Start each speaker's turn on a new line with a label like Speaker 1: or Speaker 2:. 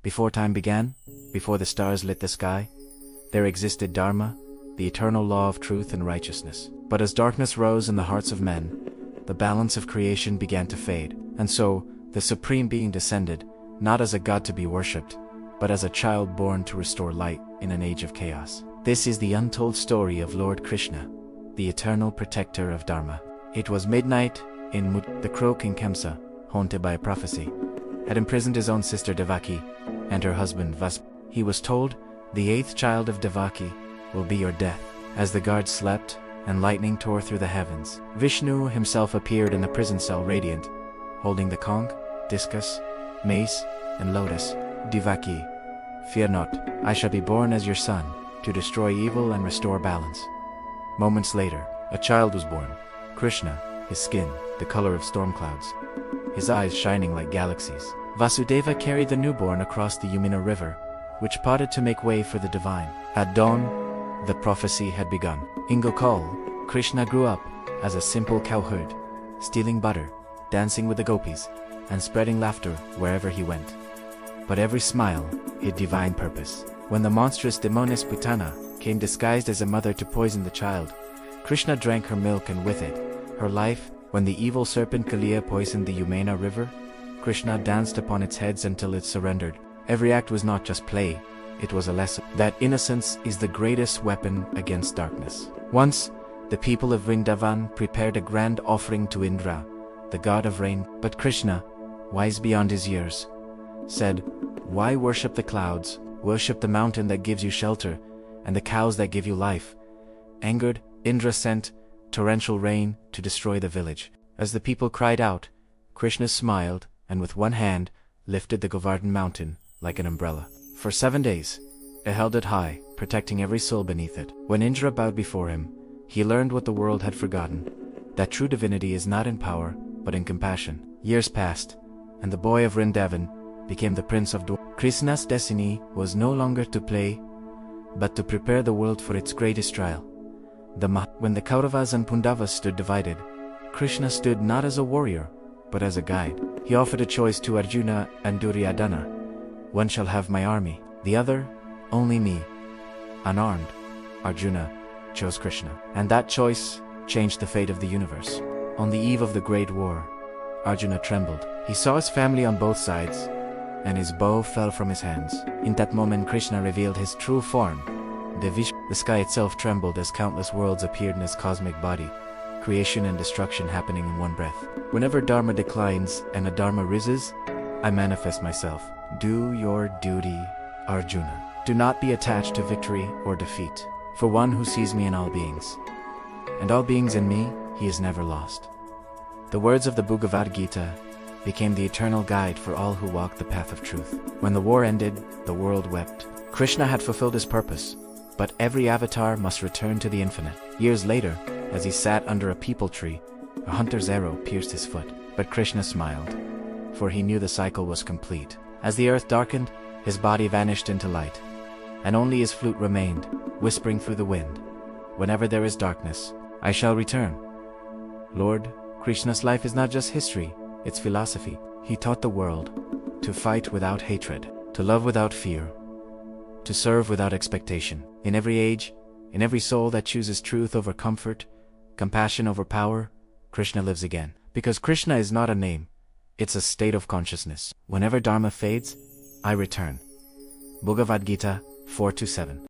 Speaker 1: Before time began, before the stars lit the sky, there existed Dharma, the eternal law of truth and righteousness. But as darkness rose in the hearts of men, the balance of creation began to fade, and so the Supreme Being descended, not as a god to be worshipped, but as a child born to restore light in an age of chaos. This is the untold story of Lord Krishna, the Eternal Protector of Dharma. It was midnight in the Crow King Kemsa, haunted by a prophecy, had imprisoned his own sister Devaki and her husband Vasudha. He was told, "The 8th child of Devaki will be your death." As the guards slept and lightning tore through the heavens, Vishnu himself appeared in the prison cell radiant, holding the conch, discus, mace, and lotus. "Devaki, fear not, I shall be born as your son, to destroy evil and restore balance." Moments later, a child was born, Krishna, his skin the color of storm clouds, his eyes shining like galaxies. Vasudeva carried the newborn across the Yamuna river, which parted to make way for the divine. At dawn, the prophecy had begun. In Gokul, Krishna grew up as a simple cowherd, stealing butter, dancing with the gopis, and spreading laughter wherever he went. But every smile hid divine purpose. When the monstrous demoness Putana came disguised as a mother to poison the child, Krishna drank her milk and with it, her life. When the evil serpent Kaliya poisoned the Yamuna river, Krishna danced upon its heads until it surrendered. Every act was not just play, it was a lesson that innocence is the greatest weapon against darkness. Once, the people of Vrindavan prepared a grand offering to Indra, the god of rain, but Krishna, wise beyond his years, said, "Why worship the clouds? Worship the mountain that gives you shelter, and the cows that give you life." Angered, Indra sent torrential rain to destroy the village. As the people cried out, Krishna smiled and with one hand lifted the Govardhan mountain like an umbrella. For 7 days, it held it high, protecting every soul beneath it. When Indra bowed before him, he learned what the world had forgotten, that true divinity is not in power, but in compassion. Years passed, and the boy of Vrindavan became the prince of Dwarka. Krishna's destiny was no longer to play, but to prepare the world for its greatest trial. When the Kauravas and Pandavas stood divided, Krishna stood not as a warrior, but as a guide. He offered a choice to Arjuna and Duryodhana. "One shall have my army, the other, only me." Unarmed, Arjuna chose Krishna. And that choice changed the fate of the universe. On the eve of the great war, Arjuna trembled. He saw his family on both sides, and his bow fell from his hands. In that moment, Krishna revealed his true form. The sky itself trembled as countless worlds appeared in his cosmic body, creation and destruction happening in one breath. Whenever Dharma declines and Adharma rises, I manifest myself. Do your duty, Arjuna. Do not be attached to victory or defeat. For one who sees me in all beings, and all beings in me, he is never lost. The words of the Bhagavad Gita became the eternal guide for all who walk the path of truth. When the war ended, the world wept. Krishna had fulfilled his purpose, but every avatar must return to the infinite. Years later, as he sat under a peepal tree, a hunter's arrow pierced his foot. But Krishna smiled, for he knew the cycle was complete. As the earth darkened, his body vanished into light, and only his flute remained, whispering through the wind, "Whenever there is darkness, I shall return." Lord Krishna's life is not just history, it's philosophy. He taught the world to fight without hatred, to love without fear, to serve without expectation. In every age, in every soul that chooses truth over comfort, compassion over power, Krishna lives again. Because Krishna is not a name, it's a state of consciousness. Whenever Dharma fades, I return. Bhagavad Gita 4-7.